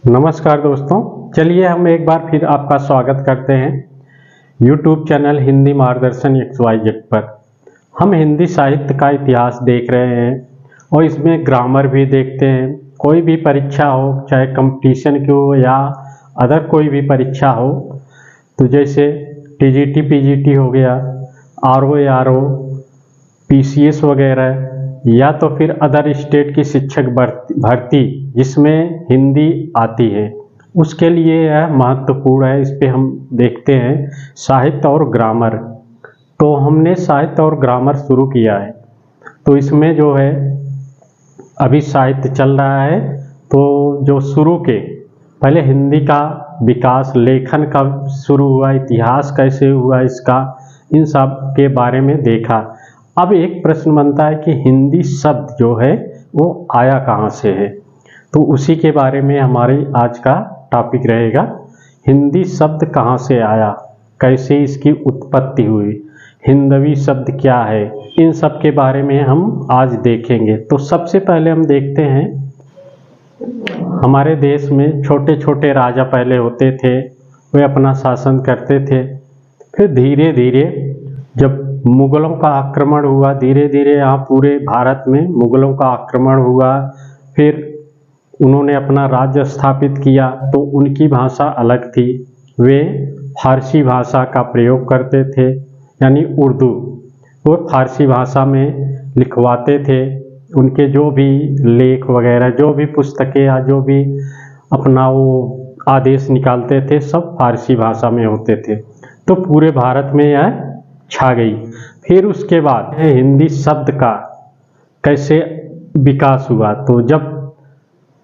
नमस्कार दोस्तों, चलिए हम एक बार फिर आपका स्वागत करते हैं YouTube चैनल हिंदी मार्गदर्शन XYZ पर। हम हिंदी साहित्य का इतिहास देख रहे हैं और इसमें ग्रामर भी देखते हैं। कोई भी परीक्षा हो, चाहे कंपटीशन की हो या अदर कोई भी परीक्षा हो, तो जैसे TGT PGT हो गया, RO ARO PCS वगैरह, या तो फिर अदर स्टेट की शिक्षक भर्ती जिसमें हिंदी आती है, उसके लिए यह महत्वपूर्ण है। इस पे हम देखते हैं साहित्य और ग्रामर। तो हमने साहित्य और ग्रामर शुरू किया है, तो इसमें जो है अभी साहित्य चल रहा है। तो जो शुरू के पहले हिंदी का विकास, लेखन कब शुरू हुआ, इतिहास कैसे हुआ इसका, इन सब के बारे में देखा। अब एक प्रश्न बनता है कि हिंदी शब्द जो है वो आया कहाँ से है, तो उसी के बारे में हमारी आज का टॉपिक रहेगा। हिंदी शब्द कहाँ से आया, कैसे इसकी उत्पत्ति हुई, हिंदवी शब्द क्या है, इन सब के बारे में हम आज देखेंगे। तो सबसे पहले हम देखते हैं, हमारे देश में छोटे छोटे राजा पहले होते थे, वे अपना शासन करते थे। फिर धीरे धीरे जब मुगलों का आक्रमण हुआ, धीरे धीरे यहाँ पूरे भारत में मुगलों का आक्रमण हुआ, फिर उन्होंने अपना राज्य स्थापित किया। तो उनकी भाषा अलग थी, वे फारसी भाषा का प्रयोग करते थे, यानी उर्दू। वो फारसी भाषा में लिखवाते थे, उनके जो भी लेख वगैरह, जो भी पुस्तकें या जो भी अपना वो आदेश निकालते थे, सब फारसी भाषा में होते थे। तो पूरे भारत में यह छा गई। फिर उसके बाद हिंदी शब्द का कैसे विकास हुआ, तो जब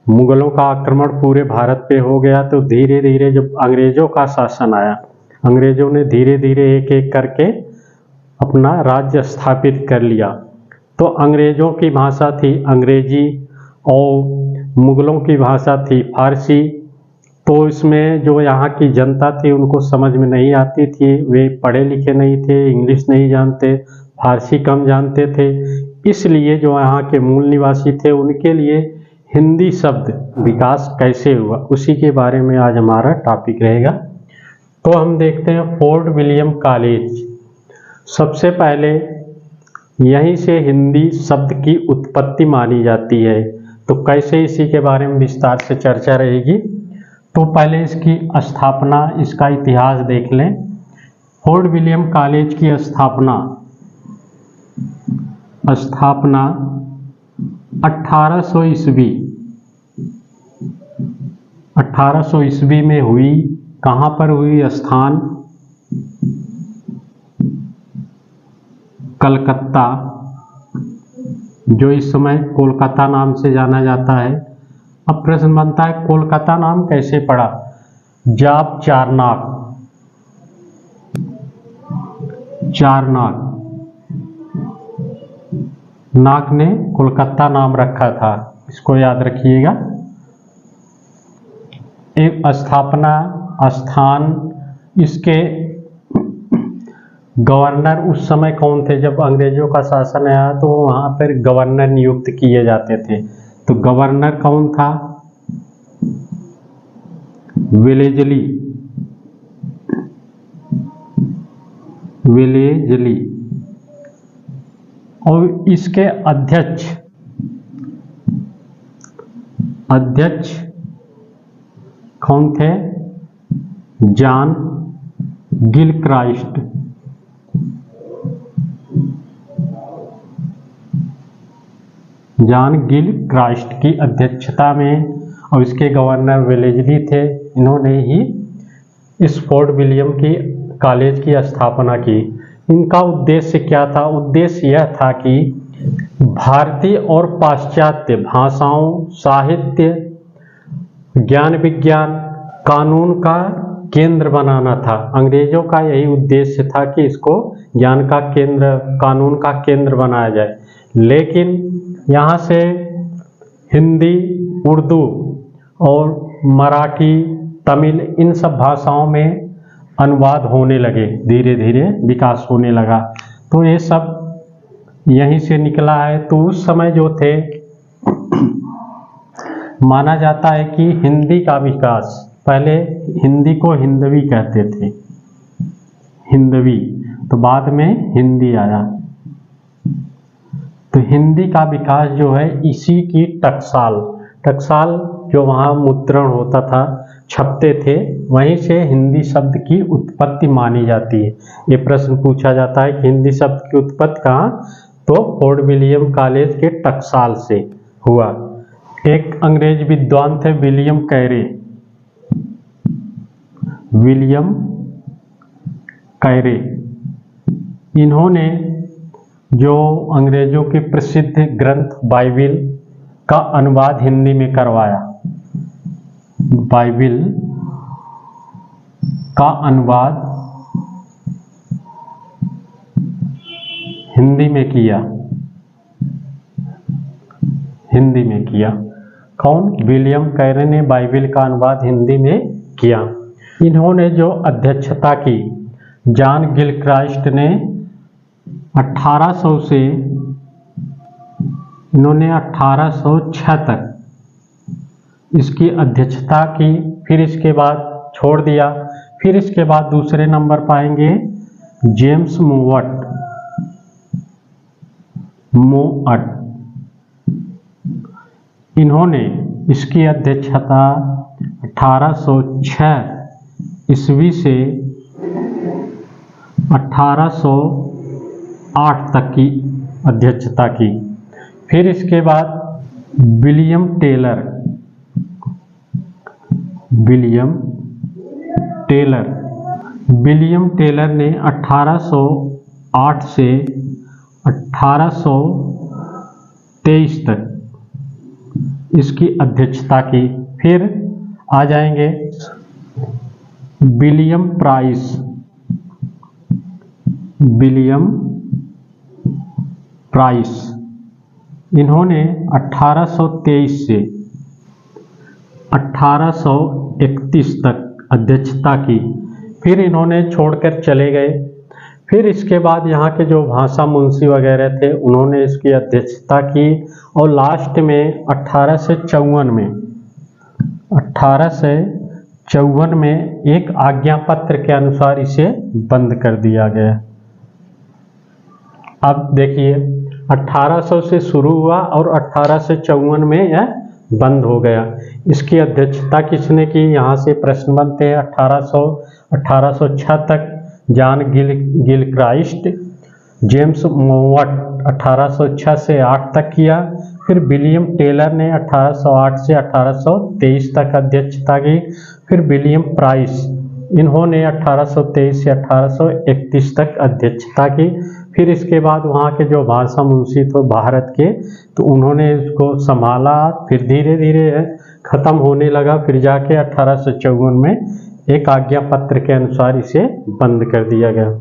मुगलों का आक्रमण पूरे भारत पे हो गया, तो धीरे धीरे जब अंग्रेजों का शासन आया, अंग्रेजों ने धीरे धीरे एक एक करके अपना राज्य स्थापित कर लिया। तो अंग्रेजों की भाषा थी अंग्रेजी और मुगलों की भाषा थी फारसी। तो इसमें जो यहाँ की जनता थी उनको समझ में नहीं आती थी, वे पढ़े लिखे नहीं थे, इंग्लिश नहीं जानते, फारसी कम जानते थे। इसलिए जो यहाँ के मूल निवासी थे उनके लिए हिंदी शब्द विकास कैसे हुआ, उसी के बारे में आज हमारा टॉपिक रहेगा। तो हम देखते हैं फोर्ट विलियम कॉलेज। सबसे पहले यहीं से हिंदी शब्द की उत्पत्ति मानी जाती है। तो कैसे, इसी के बारे में विस्तार से चर्चा रहेगी। तो पहले इसकी स्थापना, इसका इतिहास देख लें। फोर्ट विलियम कॉलेज की स्थापना 1800 ईस्वी 1800 ईस्वी में हुई। कहाँ पर हुई? स्थान कलकत्ता, जो इस समय कोलकाता नाम से जाना जाता है। अब प्रश्न बनता है कोलकाता नाम कैसे पड़ा? जाप चारनाक नाक ने कोलकाता नाम रखा था, इसको याद रखिएगा। एक स्थापना स्थान, इसके गवर्नर उस समय कौन थे? जब अंग्रेजों का शासन आया तो वहाँ पर गवर्नर नियुक्त किए जाते थे। तो गवर्नर कौन था? वेलेजली और इसके अध्यक्ष कौन थे? John Gilchrist. जॉन गिलक्राइस्ट की अध्यक्षता में, और इसके गवर्नर वेलेजली थे। इन्होंने ही इस फोर्ट विलियम की कॉलेज की स्थापना की। इनका उद्देश्य क्या था? उद्देश्य यह था कि भारतीय और पाश्चात्य भाषाओं, साहित्य, ज्ञान विज्ञान, कानून का केंद्र बनाना था। अंग्रेजों का यही उद्देश्य था कि इसको ज्ञान का केंद्र, कानून का केंद्र बनाया जाए। लेकिन यहाँ से हिंदी, उर्दू और मराठी, तमिल, इन सब भाषाओं में अनुवाद होने लगे, धीरे धीरे विकास होने लगा। तो ये सब यहीं से निकला है। तो उस समय जो थे माना जाता है कि हिंदी का विकास, पहले हिंदी को हिंदवी कहते थे, हिंदवी, तो बाद में हिंदी आया। तो हिंदी का विकास जो है इसी की टकसाल जो वहाँ मुद्रण होता था, छपते थे, वहीं से हिंदी शब्द की उत्पत्ति मानी जाती है। ये प्रश्न पूछा जाता है कि हिंदी शब्द की उत्पत्ति कहाँ, तो फोर्ट विलियम कॉलेज के टकसाल से हुआ। एक अंग्रेज विद्वान थे विलियम कैरे, इन्होंने जो अंग्रेजों के प्रसिद्ध ग्रंथ बाइबिल का अनुवाद हिंदी में करवाया, बाइबिल का अनुवाद हिंदी में किया। कौन? विलियम कैरे ने बाइबिल का अनुवाद हिंदी में किया। इन्होंने जो अध्यक्षता की, जॉन गिलक्राइस्ट ने 1800 से इन्होंने 1806 तक इसकी अध्यक्षता की, फिर इसके बाद छोड़ दिया। फिर इसके बाद दूसरे नंबर पाएंगे जेम्स मोवट, इन्होंने इसकी अध्यक्षता 1806 ईस्वी से 1808 तक की अध्यक्षता की। फिर इसके बाद विलियम टेलर ने 1808 से 1823 तक इसकी अध्यक्षता की। फिर आ जाएंगे विलियम प्राइस, इन्होंने 1823 से 1831 तक अध्यक्षता की। फिर इन्होंने छोड़कर चले गए। फिर इसके बाद यहाँ के जो भाषा मुंशी वगैरह थे उन्होंने इसकी अध्यक्षता की, और लास्ट में 1854 में एक आज्ञा पत्र के अनुसार इसे बंद कर दिया गया। अब देखिए 1800 से शुरू हुआ और 1854 में यह बंद हो गया। इसकी अध्यक्षता किसने की? यहाँ से प्रश्न बनते हैं। 1806 तक जॉन गिलक्राइस्ट, जेम्स मोवट 1806 से 8 तक किया। फिर विलियम टेलर ने 1808 से 1823 तक अध्यक्षता की। फिर विलियम प्राइस, इन्होंने 1823 से 1831 तक अध्यक्षता की। फिर इसके बाद वहाँ के जो भाषा मुंशी थे भारत के, तो उन्होंने इसको संभाला। फिर धीरे धीरे खत्म होने लगा। फिर जाके 1854 में एक आज्ञा पत्र के अनुसार इसे बंद कर दिया गया।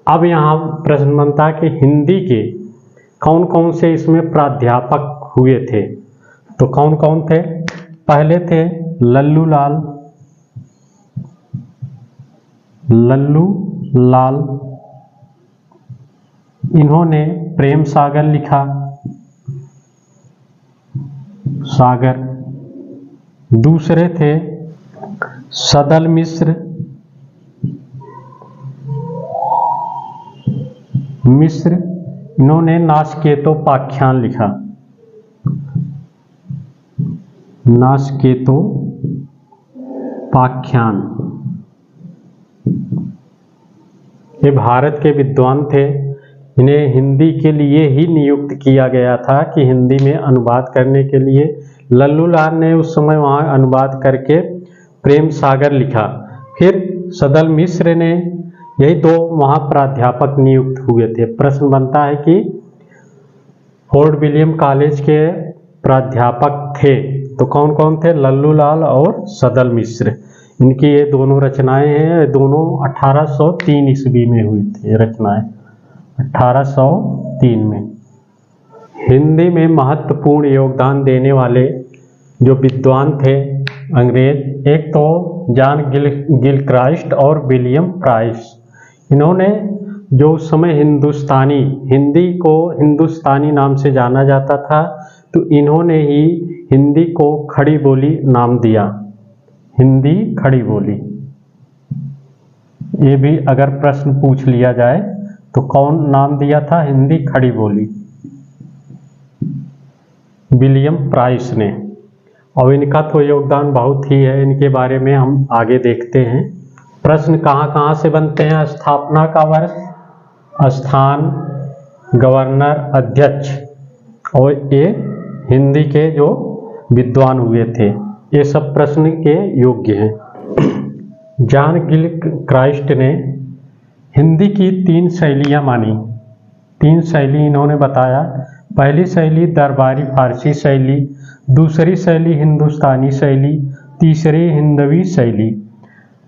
अब यहाँ प्रश्न बनता है कि हिंदी के कौन कौन से इसमें प्राध्यापक हुए थे, तो कौन कौन थे? पहले थे लल्लू लाल, इन्होंने प्रेम सागर लिखा, दूसरे थे सदल मिश्र, इन्होंने नासकेतोपाख्यान लिखा, ये भारत के विद्वान थे। इन्हें हिंदी के लिए ही नियुक्त किया गया था कि हिंदी में अनुवाद करने के लिए। लल्लू लाल ने उस समय वहाँ अनुवाद करके प्रेम सागर लिखा। फिर सदल मिश्र ने, यही दो वहाँ प्राध्यापक नियुक्त हुए थे। प्रश्न बनता है कि फोर्ट विलियम कॉलेज के प्राध्यापक थे तो कौन कौन थे? लल्लू लाल और सदल मिश्र। इनकी ये दोनों रचनाएं हैं, दोनों 1803 ईस्वी में हुई थी रचनाएं, 1803 में। हिंदी में महत्वपूर्ण योगदान देने वाले जो विद्वान थे अंग्रेज, एक तो जॉन गिलक्राइस्ट और विलियम प्राइस। इन्होंने जो उस समय हिंदी को हिंदुस्तानी नाम से जाना जाता था, तो इन्होंने ही हिंदी को खड़ी बोली नाम दिया? हिंदी खड़ी बोली। ये भी अगर प्रश्न पूछ लिया जाए तो कौन नाम दिया था हिंदी खड़ी बोली? विलियम प्राइस ने। और इनका तो योगदान बहुत ही है, इनके बारे में हम आगे देखते हैं। प्रश्न कहाँ से बनते हैं? स्थापना का वर्ष, स्थान, गवर्नर, अध्यक्ष, और ये हिंदी के जो विद्वान हुए थे, ये सब प्रश्न के योग्य हैं। जॉन गिलक्राइस्ट ने हिंदी की 3 शैलियाँ मानी। 3 शैली इन्होंने बताया। पहली शैली दरबारी फारसी शैली, दूसरी शैली हिंदुस्तानी शैली, तीसरी हिंदवी शैली।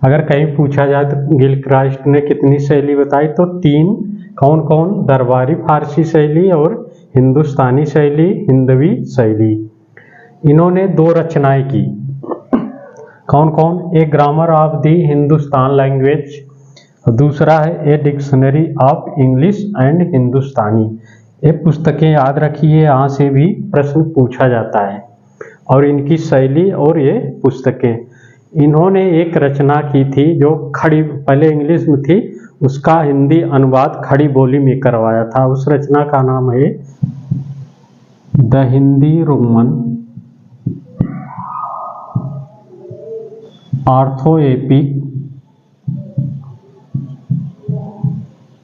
अगर कहीं पूछा जाए तो गिलक्राइस्ट ने कितनी शैली बताई, तो 3। कौन कौन? दरबारी फारसी शैली और हिंदुस्तानी शैली, हिंदवी शैली। इन्होंने 2 रचनाएं की। कौन कौन? एक grammar of the Hindustan language, दूसरा है a dictionary of English and Hindustani. ये पुस्तकें याद रखिए, यहाँ से भी प्रश्न पूछा जाता है। और इनकी शैली और ये पुस्तकें, इन्होंने एक रचना की थी जो खड़ी, पहले इंग्लिश में थी, उसका हिंदी अनुवाद खड़ी बोली में करवाया था। उस रचना का नाम है द हिंदी रोमन ऑर्थोएपिक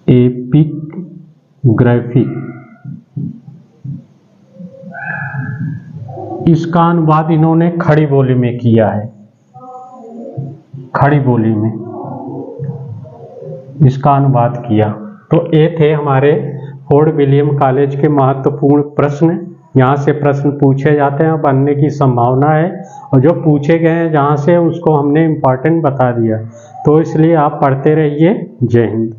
एपिग्राफी। इसका अनुवाद इन्होंने खड़ी बोली में किया है। खड़ी बोली में इसका अनुवाद किया। तो ये थे हमारे फोर्ट विलियम कॉलेज के महत्वपूर्ण प्रश्न। यहाँ से प्रश्न पूछे जाते हैं, बनने की संभावना है, और जो पूछे गए हैं जहाँ से, उसको हमने इम्पोर्टेंट बता दिया। तो इसलिए आप पढ़ते रहिए। जय हिंद।